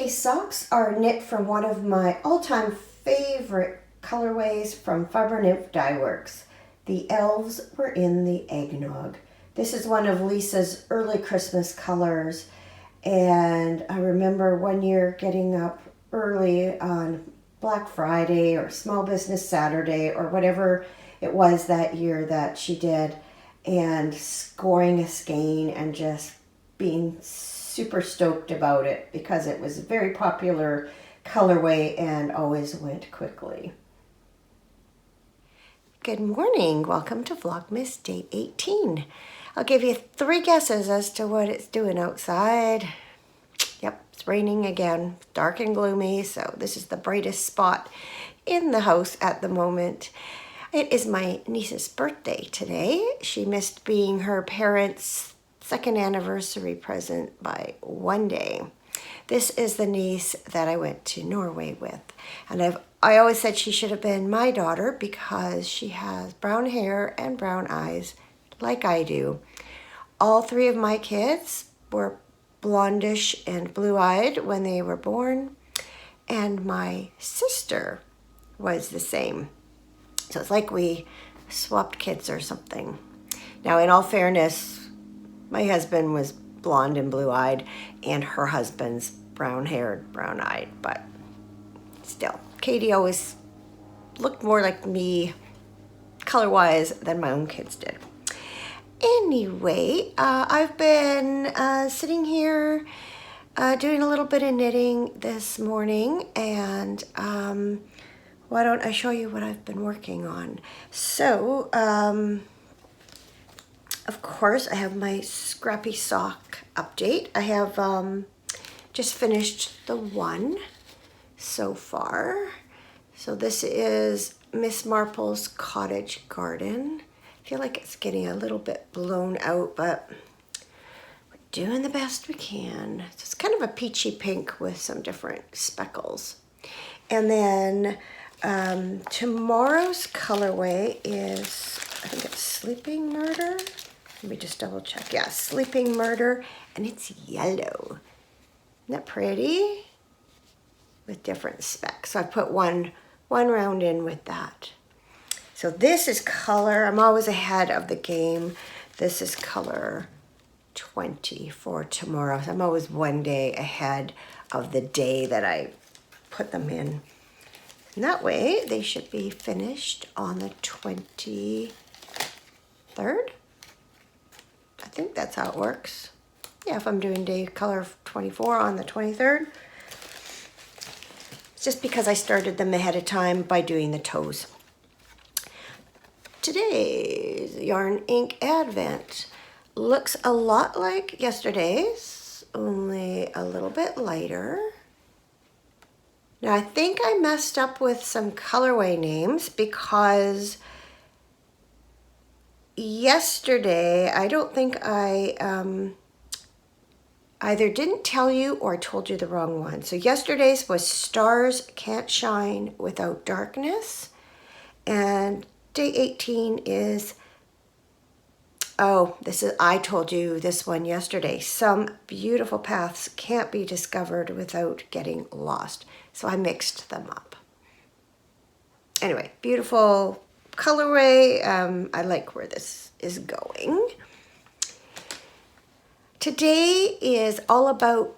Today's socks are knit from one of my all-time favorite colorways from Fiber Nymph Dye Works. The elves were in the eggnog. This is one of Lisa's early Christmas colors, and I remember one year getting up early on Black Friday or Small Business Saturday or whatever it was that year that she did, and scoring a skein and just being super stoked about it because it was a very popular colorway and always went quickly. Good morning. Welcome to Vlogmas Day 18. I'll give you 3 guesses as to what it's doing outside. Yep, it's raining again, dark and gloomy, so this is the brightest spot in the house at the moment. It is my niece's birthday today. She missed being her parents' second anniversary present by 1 day. This is the niece that I went to Norway with, and I always said she should have been my daughter because she has brown hair and brown eyes like I do. All 3 of my kids were blondish and blue-eyed when they were born, and my sister was the same. So it's like we swapped kids or something. Now, in all fairness, my husband was blonde and blue-eyed, and her husband's brown-haired, brown-eyed, but still, Katie always looked more like me color-wise than my own kids did. Anyway, I've been sitting here doing a little bit of knitting this morning, and why don't I show you what I've been working on? So, of course, I have my scrappy sock update. I have just finished the one so far. So this is Miss Marple's Cottage Garden. I feel like it's getting a little bit blown out, but we're doing the best we can. So it's kind of a peachy pink with some different speckles. And then tomorrow's colorway is, I think it's Sleeping Murder. Let me just double check. Yeah, Sleeping Murder, and it's yellow. Isn't that pretty? With different specs. So I put one round in with that. So this is color, I'm always ahead of the game. This is color 20 for tomorrow. So I'm always 1 day ahead of the day that I put them in. And that way they should be finished on the 23rd. I think that's how it works. Yeah, if I'm doing day color 24 on the 23rd. It's just because I started them ahead of time by doing the toes. Today's Yarn Ink Advent looks a lot like yesterday's, only a little bit lighter. Now I think I messed up with some colorway names because yesterday, I don't think I either didn't tell you or told you the wrong one. So yesterday's was Stars Can't Shine Without Darkness. And day 18 is, I told you this one yesterday. Some beautiful paths can't be discovered without getting lost. So I mixed them up. Anyway, beautiful colorway. I like where this is going. Today is all about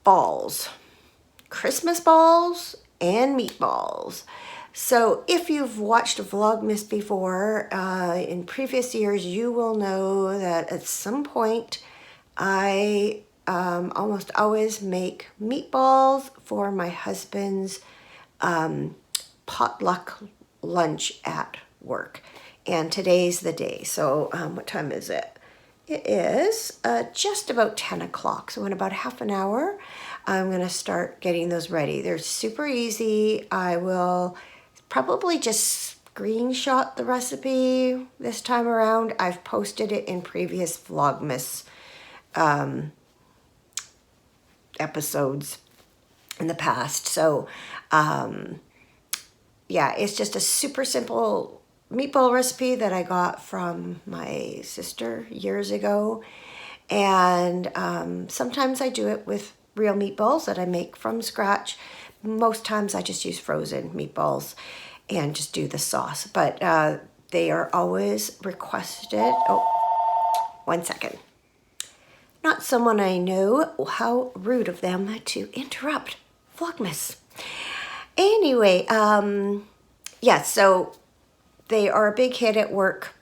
balls, Christmas balls and meatballs. So if you've watched Vlogmas before, in previous years, you will know that at some point I almost always make meatballs for my husband's potluck lunch at work, and today's the day. So what time is it? It is just about 10 o'clock. So in about half an hour, I'm going to start getting those ready. They're super easy. I will probably just screenshot the recipe this time around. I've posted it in previous Vlogmas episodes in the past. So yeah, it's just a super simple meatball recipe that I got from my sister years ago. And sometimes I do it with real meatballs that I make from scratch. Most times I just use frozen meatballs and just do the sauce, but they are always requested. Oh, 1 second. Not someone I know. How rude of them to interrupt Vlogmas. Anyway, yeah, so they are a big hit at work.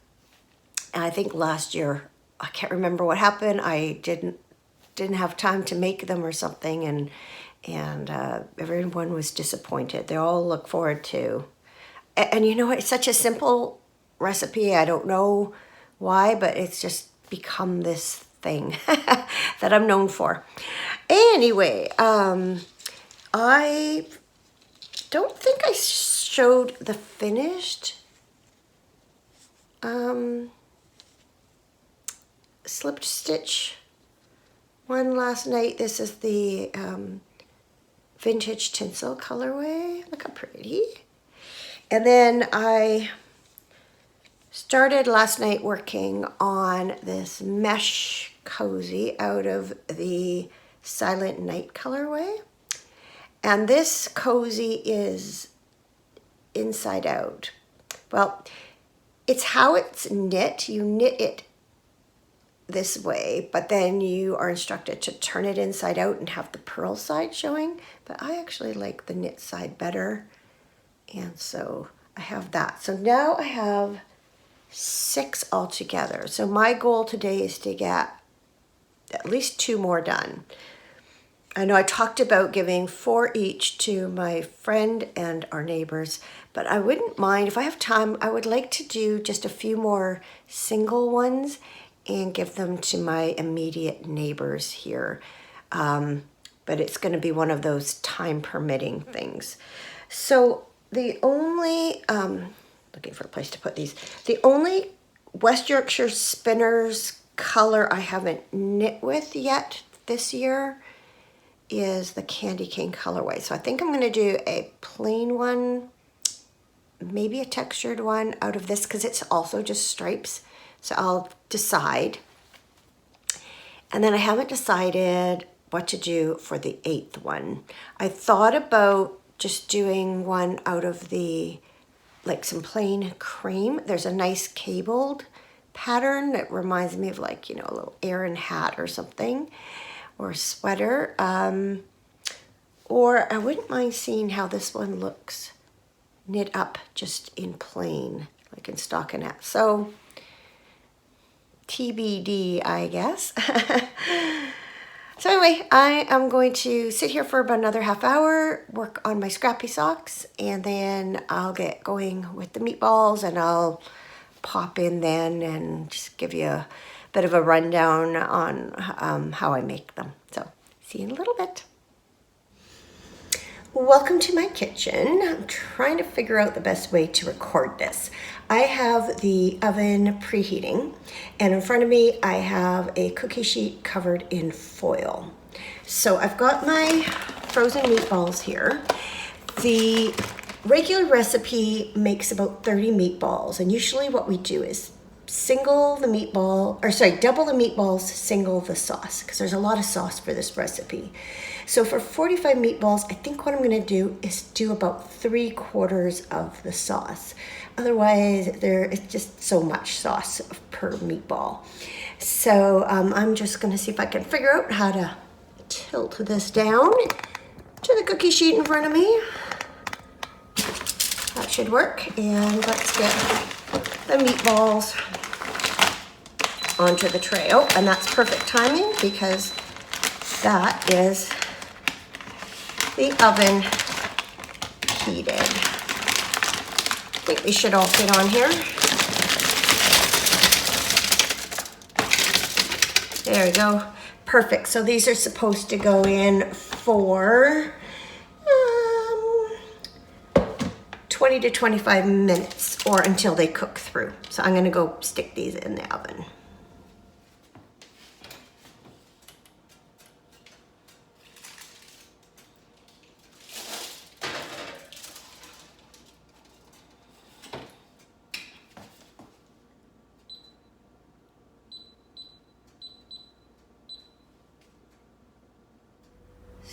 And I think last year, I can't remember what happened. I didn't have time to make them or something, and everyone was disappointed. They all look forward to. And you know what? It's such a simple recipe. I don't know why, but it's just become this thing that I'm known for. Anyway, I don't think I showed the finished slip stitch one last night. This is the vintage tinsel colorway. Look how pretty. And then I started last night working on this mesh cozy out of the Silent Night colorway. And this cozy is inside out. Well, it's how it's knit. You knit it this way, but then you are instructed to turn it inside out and have the purl side showing. But I actually like the knit side better. And so I have that. So now I have 6 altogether. So my goal today is to get at least 2 more done. I know I talked about giving 4 each to my friend and our neighbors, but I wouldn't mind, if I have time, I would like to do just a few more single ones and give them to my immediate neighbors here. But it's going to be one of those time permitting things. So the only, looking for a place to put these, the only West Yorkshire Spinners color I haven't knit with yet this year is the Candy Cane colorway. So I think I'm going to do a plain one, maybe a textured one out of this because it's also just stripes. So I'll decide. And then I haven't decided what to do for the 8th one. I thought about just doing one out of the, like some plain cream. There's a nice cabled pattern that reminds me of like, you know, a little Aran hat or something, or a sweater. Or I wouldn't mind seeing how this one looks knit up just in plain, like in stockinette. So TBD, I guess. So anyway, I am going to sit here for about another half hour, work on my scrappy socks, and then I'll get going with the meatballs, and I'll pop in then and just give you a bit of a rundown on how I make them. So see you in a little bit. Welcome to my kitchen. I'm trying to figure out the best way to record this. I have the oven preheating, and in front of me I have a cookie sheet covered in foil. So I've got my frozen meatballs here. The regular recipe makes about 30 meatballs, and usually what we do is double the meatballs, single the sauce, because there's a lot of sauce for this recipe. So for 45 meatballs, I think what I'm going to do is do about 3/4 of the sauce. Otherwise, it's just so much sauce per meatball. So I'm just going to see if I can figure out how to tilt this down to the cookie sheet in front of me. That should work. And let's get the meatballs onto the tray. Oh, and that's perfect timing because that is the oven heated. I think they should all fit on here. There we go. Perfect. So these are supposed to go in for 20 to 25 minutes or until they cook through. So I'm going to go stick these in the oven.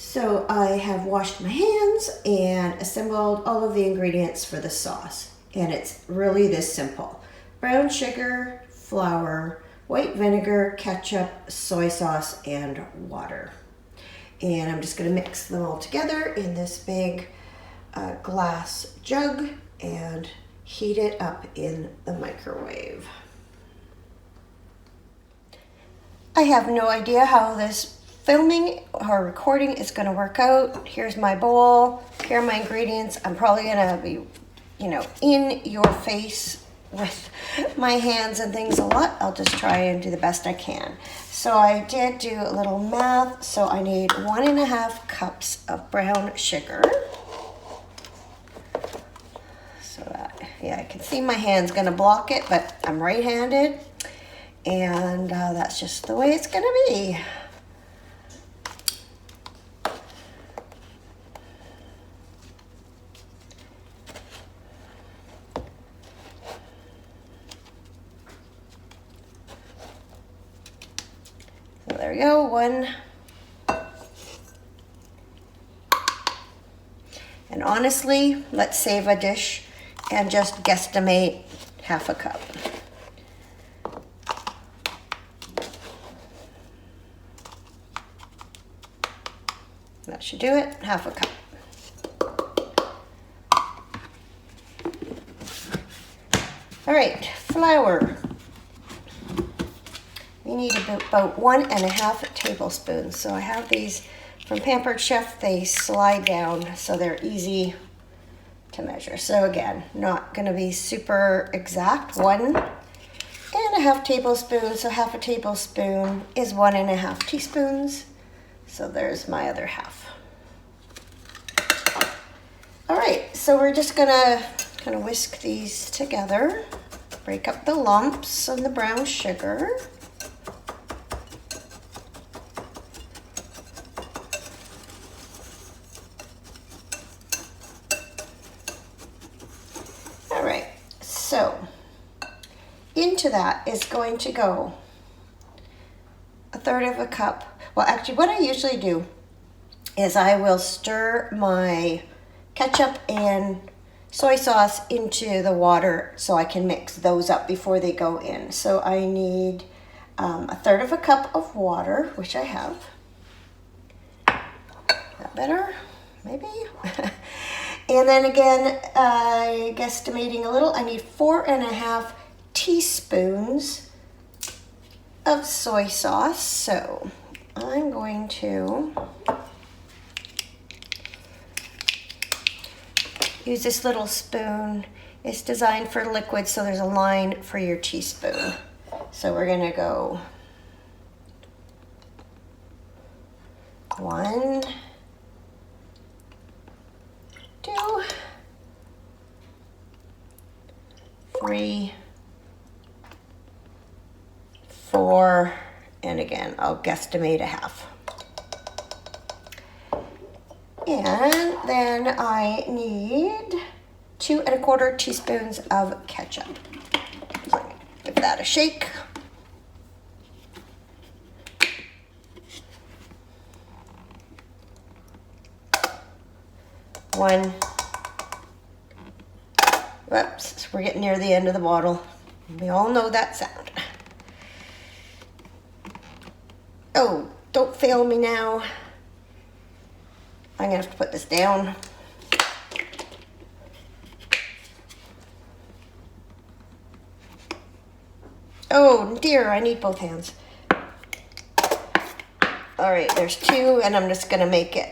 So I have washed my hands and assembled all of the ingredients for the sauce. And it's really this simple. Brown sugar, flour, white vinegar, ketchup, soy sauce, and water. And I'm just gonna mix them all together in this big glass jug and heat it up in the microwave. I have no idea how this filming or recording is going to work out. Here's my bowl. Here are my ingredients. I'm probably going to be, in your face with my hands and things a lot. I'll just try and do the best I can. So I did do a little math. So I need 1.5 cups of brown sugar. So that, I can see my hand's going to block it, but I'm right-handed. And that's just the way it's going to be. So there we go, 1. And honestly, let's save a dish and just guesstimate 1/2 cup. That should do it, 1/2 cup. All right, flour. We need about 1.5 tablespoons. So I have these from Pampered Chef. They slide down so they're easy to measure. So again, not gonna be super exact. 1.5 tablespoons, so 1/2 tablespoon is 1.5 teaspoons. So there's my other 1/2. All right, so we're just gonna kind of whisk these together, break up the lumps on the brown sugar. All right, so into that is going to go 1/3 cup. Well, actually, what I usually do is I will stir my ketchup and soy sauce into the water so I can mix those up before they go in. So I need 1/3 cup of water, which I have. That better? Maybe? And then again, guesstimating a little, I need 4.5 teaspoons of soy sauce. So I'm going to use this little spoon. It's designed for liquid, so there's a line for your teaspoon. So we're gonna go 1, 2, 3, 4, and again, I'll guesstimate 1/2. And then I need 2¼ teaspoons of ketchup. So give that a shake. One. Whoops, we're getting near the end of the bottle. We all know that sound. Oh, don't fail me now. I'm gonna have to put this down. Oh dear, I need both hands. All right, there's 2, and I'm just gonna make it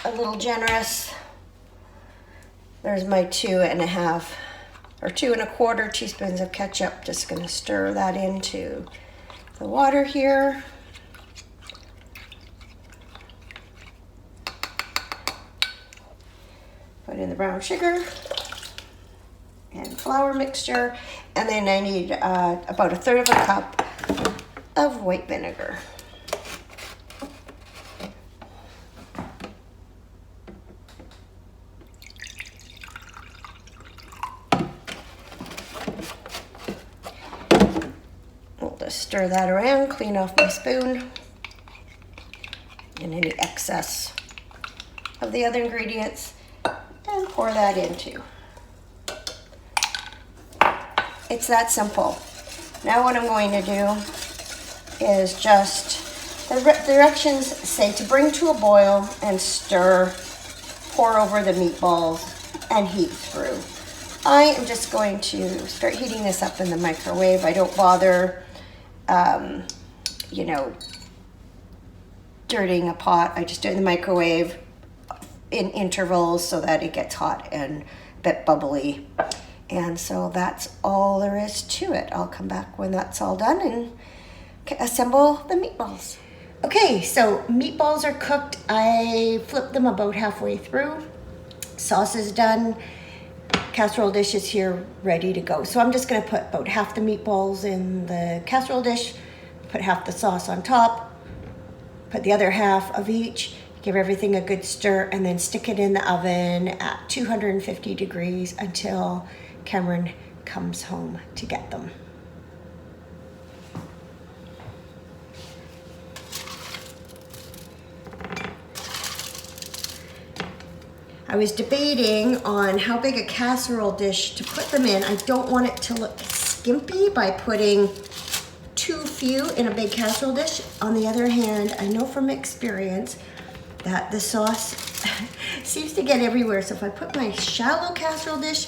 a little generous. There's my 2.5 or 2¼ teaspoons of ketchup. Just gonna stir that into the water here. Put in the brown sugar and flour mixture, and then I need about 1/3 cup of white vinegar. We'll just stir that around, clean off my spoon. and any excess of the other ingredients, and pour that into. It's that simple. Now what I'm going to do is just, the directions say to bring to a boil and stir, pour over the meatballs, and heat through. I am just going to start heating this up in the microwave. I don't bother, you know, dirtying a pot. I just do it in the microwave in intervals so that it gets hot and a bit bubbly. And so that's all there is to it. I'll come back when that's all done and assemble the meatballs. Okay, so meatballs are cooked. I flipped them about halfway through. Sauce is done. Casserole dish is here ready to go. So I'm just gonna put about half the meatballs in the casserole dish, put half the sauce on top, put the other half of each, give everything a good stir, and then stick it in the oven at 250 degrees until Cameron comes home to get them. I was debating on how big a casserole dish to put them in. I don't want it to look skimpy by putting too few in a big casserole dish. On the other hand, I know from experience that the sauce seems to get everywhere. So if I put my shallow casserole dish,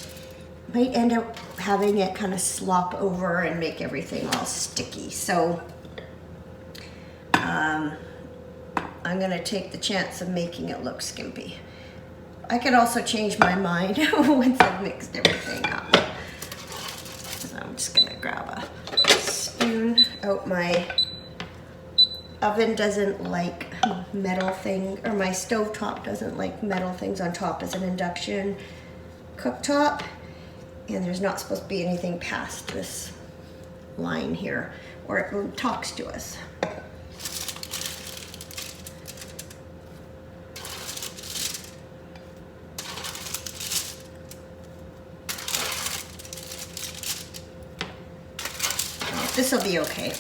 I might end up having it kind of slop over and make everything all sticky. So I'm gonna take the chance of making it look skimpy. I could also change my mind once I've mixed everything up. So I'm just gonna grab a spoon out. My oven doesn't like metal thing, or my stovetop doesn't like metal things on top as an induction cooktop. And there's not supposed to be anything past this line here, or it talks to us. This will be okay.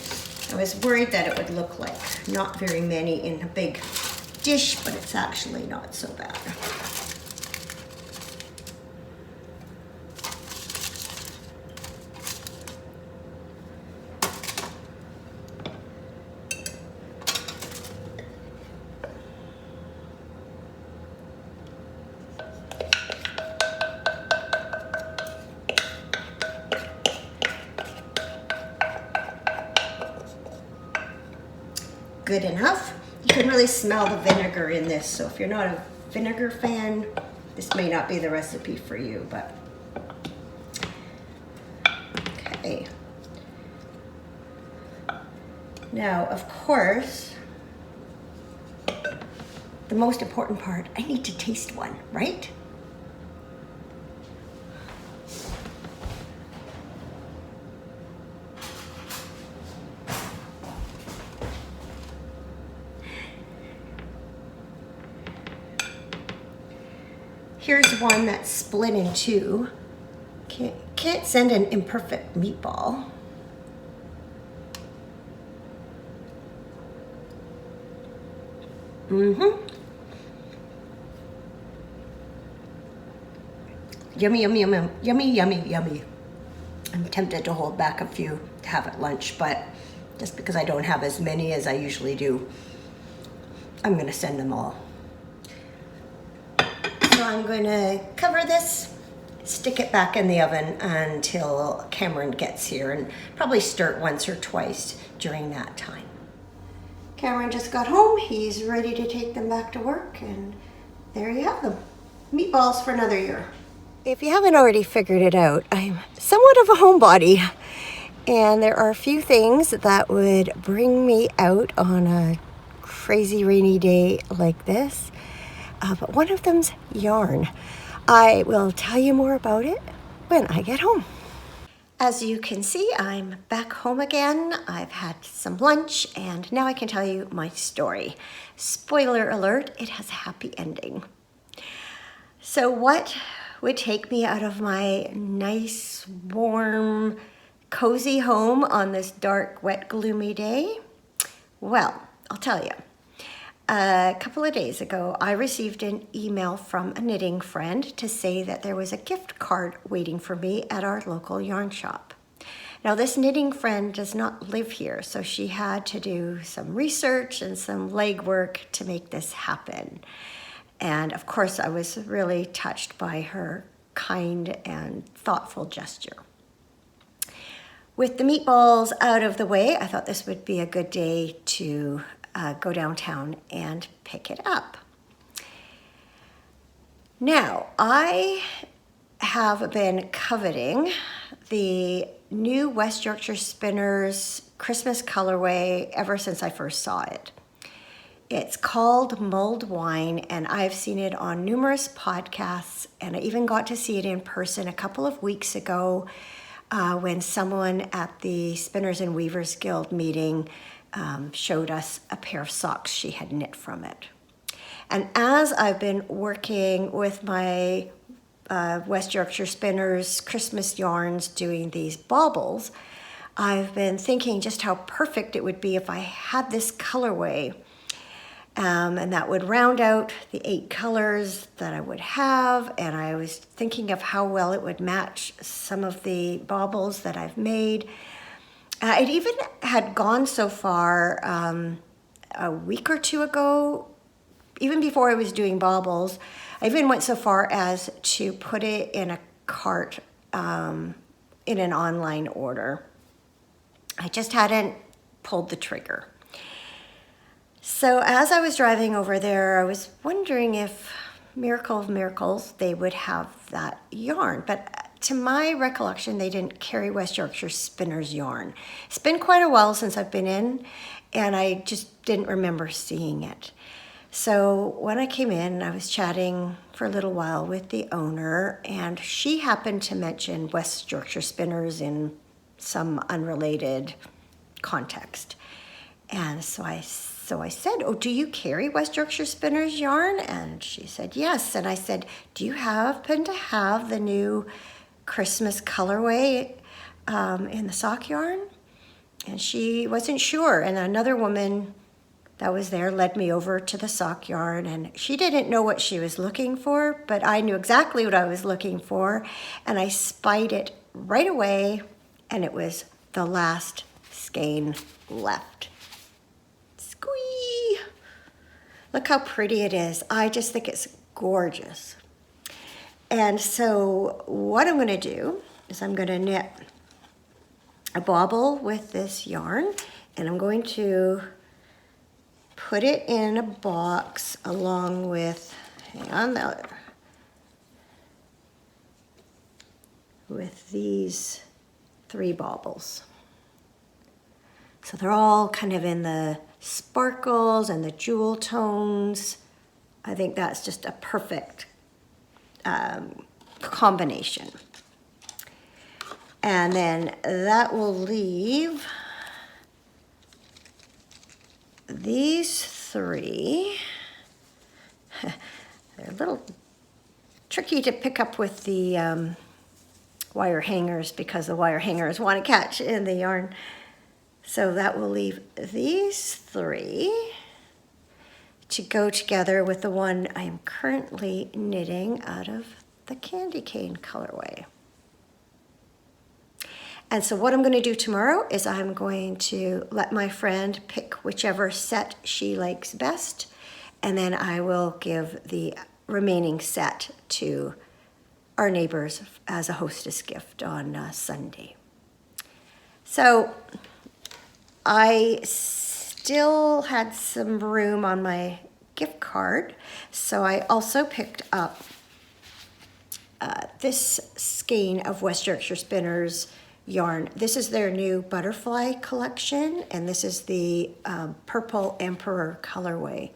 I was worried that it would look like not very many in a big dish, but it's actually not so bad. Good enough. You can really smell the vinegar in this, so if you're not a vinegar fan, this may not be the recipe for you, but okay. Now, of course, the most important part, I need to taste one, right? Here's one that's split in two. Can't send an imperfect meatball. Yummy, yummy, yummy, yummy, yummy, yummy. I'm tempted to hold back a few to have at lunch, but just because I don't have as many as I usually do, I'm gonna send them all. So I'm going to cover this, stick it back in the oven until Cameron gets here, and probably stir it once or twice during that time. Cameron just got home. He's ready to take them back to work, and there you have them. Meatballs for another year. If you haven't already figured it out, I'm somewhat of a homebody, and there are a few things that would bring me out on a crazy rainy day like this. But one of them's yarn. I will tell you more about it when I get home. As you can see, I'm back home again. I've had some lunch, and now I can tell you my story. Spoiler alert, it has a happy ending. So what would take me out of my nice, warm, cozy home on this dark, wet, gloomy day? Well, I'll tell you. A couple of days ago, I received an email from a knitting friend to say that there was a gift card waiting for me at our local yarn shop. Now, this knitting friend does not live here, so she had to do some research and some legwork to make this happen. And of course, I was really touched by her kind and thoughtful gesture. With the meatballs out of the way, I thought this would be a good day to go downtown and pick it up. Now, I have been coveting the new West Yorkshire Spinners Christmas colorway ever since I first saw it. It's called Mulled Wine, and I've seen it on numerous podcasts, and I even got to see it in person a couple of weeks ago when someone at the Spinners and Weavers Guild meeting showed us a pair of socks she had knit from it. And as I've been working with my West Yorkshire Spinners Christmas yarns doing these baubles, I've been thinking just how perfect it would be if I had this colorway. And that would round out the 8 colors that I would have. And I was thinking of how well it would match some of the baubles that I've made. It even had gone so far a week or two ago, even before I was doing baubles, I even went so far as to put it in a cart in an online order. I just hadn't pulled the trigger. So as I was driving over there, I was wondering if, miracle of miracles, they would have that yarn. But to my recollection, they didn't carry West Yorkshire Spinners yarn. It's been quite a while since I've been in, and I just didn't remember seeing it. So when I came in, I was chatting for a little while with the owner, and she happened to mention West Yorkshire Spinners in some unrelated context. And so I said, "Oh, do you carry West Yorkshire Spinners yarn?" And she said, "Yes." And I said, "Do you happen to have the new Christmas colorway in the sock yarn?" And she wasn't sure. And another woman that was there led me over to the sock yarn, and she didn't know what she was looking for, but I knew exactly what I was looking for, and I spied it right away, and it was the last skein left. Squee! Look how pretty it is. I just think it's gorgeous. And so what I'm going to do is I'm going to knit a bauble with this yarn, and I'm going to put it in a box along with, with these 3 baubles. So they're all kind of in the sparkles and the jewel tones. I think that's just a perfect combination. And then that will leave these 3. They're a little tricky to pick up with the wire hangers because the wire hangers want to catch in the yarn. So that will leave these 3 to go together with the one I am currently knitting out of the candy cane colorway. And so what I'm going to do tomorrow is I'm going to let my friend pick whichever set she likes best, and then I will give the remaining set to our neighbors as a hostess gift on Sunday. So I still had some room on my gift card, so I also picked up this skein of West Yorkshire Spinners yarn. This is their new butterfly collection, and this is the Purple Emperor colorway.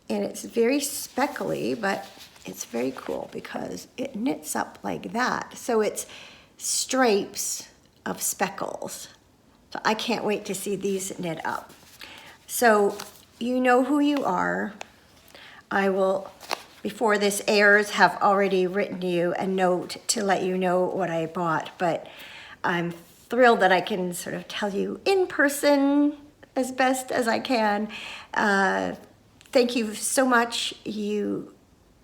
And it's very speckly, but it's very cool because it knits up like that. So it's stripes of speckles. So I can't wait to see these knit up. So you know who you are. I will, before this airs, have already written you a note to let you know what I bought, but I'm thrilled that I can sort of tell you in person as best as I can thank you so much. You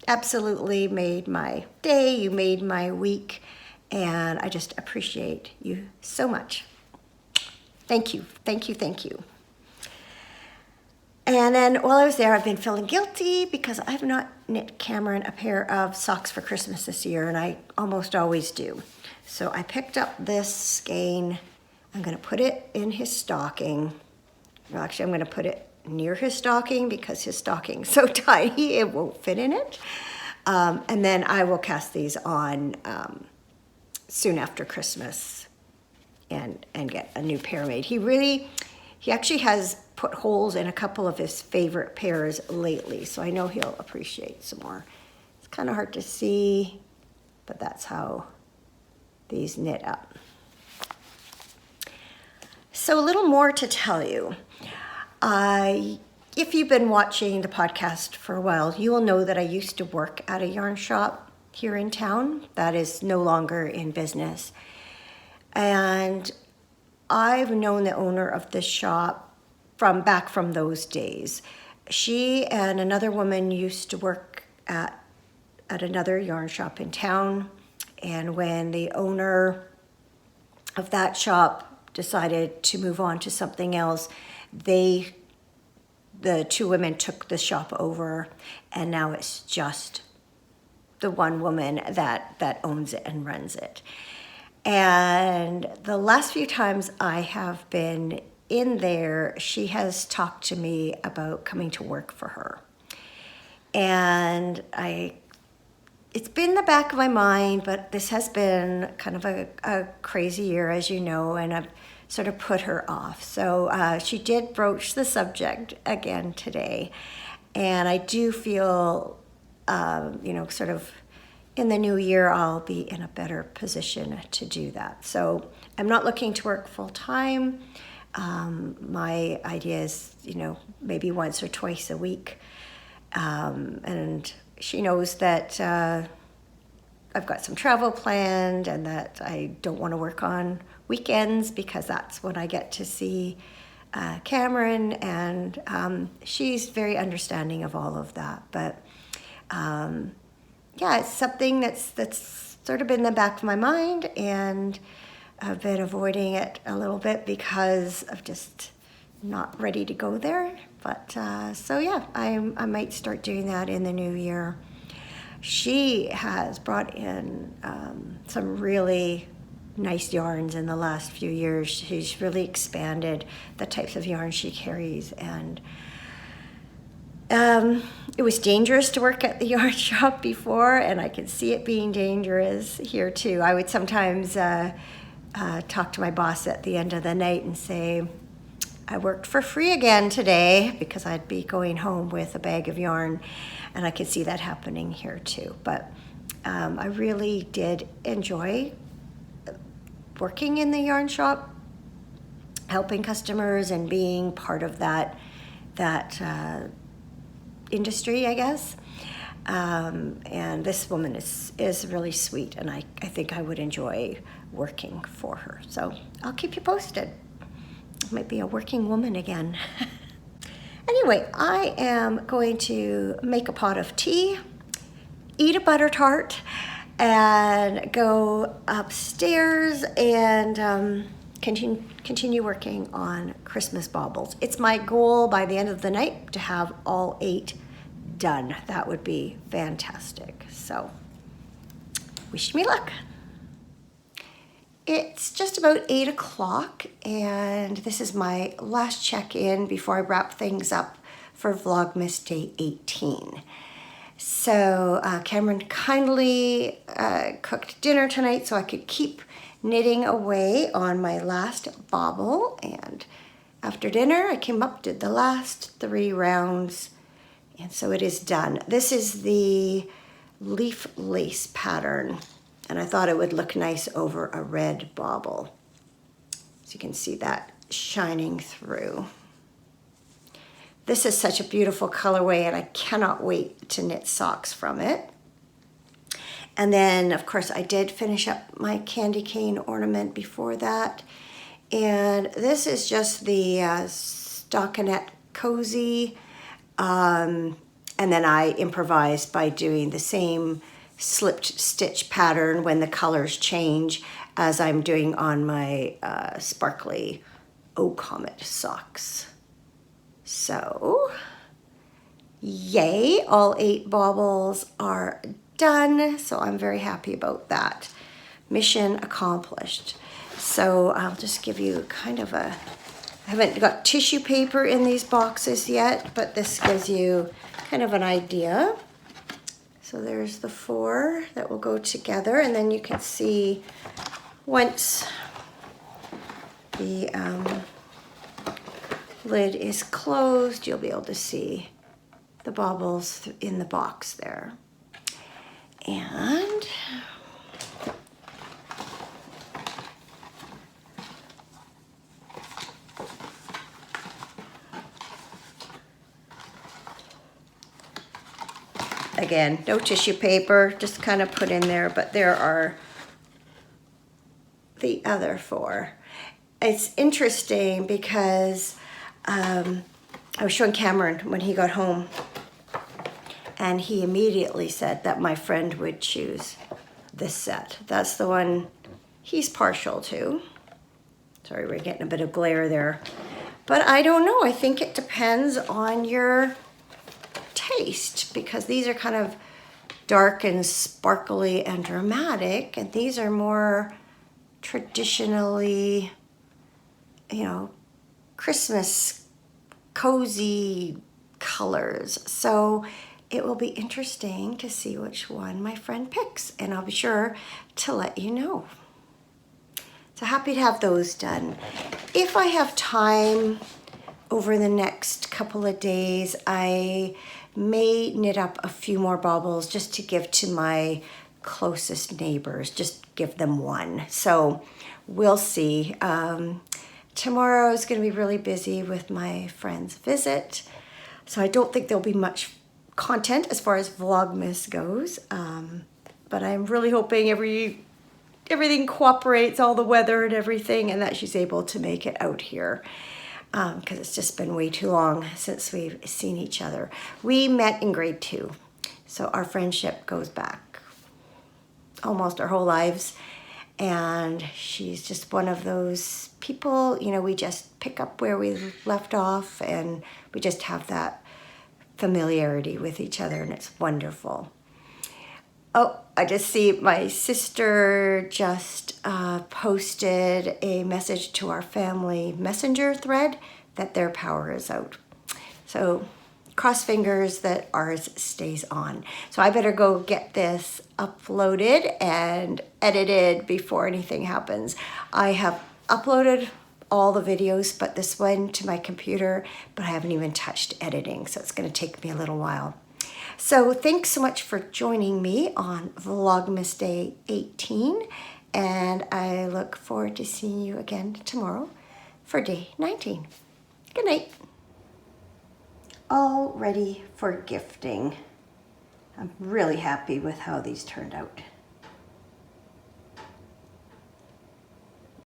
absolutely made my day. You made my week. And I just appreciate you so much. Thank you, thank you, thank you. And then while I was there, I've been feeling guilty because I have not knit Cameron a pair of socks for Christmas this year, and I almost always do. So I picked up this skein. I'm gonna put it in his stocking. Well, actually, I'm gonna put it near his stocking because his stocking's so tiny, it won't fit in it. And then I will cast these on soon after Christmas and get a new pair made. He actually has put holes in a couple of his favorite pairs lately, so I know he'll appreciate some more. It's kind of hard to see, but that's how these knit up. So a little more to tell you. If you've been watching the podcast for a while, you will know that I used to work at a yarn shop here in town that is no longer in business. And I've known the owner of this shop from those days. She and another woman used to work at another yarn shop in town. And when the owner of that shop decided to move on to something else, the two women took the shop over, and now it's just the one woman that owns it and runs it. And the last few times I have been in there, she has talked to me about coming to work for her. And it's been in the back of my mind, but this has been kind of a crazy year, as you know, and I've sort of put her off. So she did broach the subject again today. And I do feel, sort of in the new year, I'll be in a better position to do that. So I'm not looking to work full time. My idea is, maybe once or twice a week. And she knows that I've got some travel planned and that I don't want to work on weekends because that's when I get to see Cameron, and she's very understanding of all of that. But yeah, it's something that's sort of been in the back of my mind, and I've been avoiding it a little bit because of just not ready to go there. But so yeah, I might start doing that in the new year. She has brought in some really nice yarns in the last few years. She's really expanded the types of yarn she carries, and it was dangerous to work at the yarn shop before, and I could see it being dangerous here too. I would sometimes talk to my boss at the end of the night and say, I worked for free again today, because I'd be going home with a bag of yarn, and I could see that happening here too. But I really did enjoy working in the yarn shop, helping customers and being part of that industry, I guess. And this woman is really sweet, and I think I would enjoy working for her. So I'll keep you posted. I might be a working woman again. Anyway, I am going to make a pot of tea, eat a butter tart, and go upstairs and continue working on Christmas baubles. It's my goal by the end of the night to have all 8 done. That would be fantastic. So, wish me luck. It's just about 8 o'clock, and this is my last check-in before I wrap things up for Vlogmas Day 18. So Cameron kindly cooked dinner tonight so I could keep knitting away on my last bauble, and after dinner I came up, did the last 3 rounds, and so it is done. This is the leaf lace pattern, and I thought it would look nice over a red bauble. So you can see that shining through. This is such a beautiful colorway, and I cannot wait to knit socks from it. And then, of course, I did finish up my candy cane ornament before that. And this is just the stockinette cozy. And then I improvised by doing the same slipped stitch pattern when the colors change as I'm doing on my sparkly O Comet socks. So, yay, all 8 baubles are done. So I'm very happy about that. Mission accomplished. So I'll just give you kind of a, I haven't got tissue paper in these boxes yet, but this gives you kind of an idea. So there's the 4 that will go together, and then you can see once the lid is closed, you'll be able to see the baubles in the box there. And again, no tissue paper, just kind of put in there, but there are the other 4. It's interesting because I was showing Cameron when he got home, and he immediately said that my friend would choose this set. That's the one he's partial to. Sorry, we're getting a bit of glare there. But I don't know, I think it depends on your taste, because these are kind of dark and sparkly and dramatic, and these are more traditionally, you know, Christmas cozy colors. So it will be interesting to see which one my friend picks, and I'll be sure to let you know. So happy to have those done. If I have time over the next couple of days, I may knit up a few more baubles just to give to my closest neighbors, just give them one. So we'll see. Tomorrow is going to be really busy with my friend's visit, so I don't think there'll be much content as far as Vlogmas goes, but I'm really hoping everything cooperates, all the weather and everything, and that she's able to make it out here, because it's just been way too long since we've seen each other. We met in grade 2, so our friendship goes back almost our whole lives, and she's just one of those people, you know, we just pick up where we left off, and we just have that familiarity with each other, and it's wonderful. Oh, I just see my sister just posted a message to our family messenger thread that their power is out. So cross fingers that ours stays on. So I better go get this uploaded and edited before anything happens. I have uploaded all the videos but this one to my computer, but I haven't even touched editing, so it's going to take me a little while. So thanks so much for joining me on Vlogmas Day 18, and I look forward to seeing you again tomorrow for Day 19. Good night. All ready for gifting. I'm really happy with how these turned out.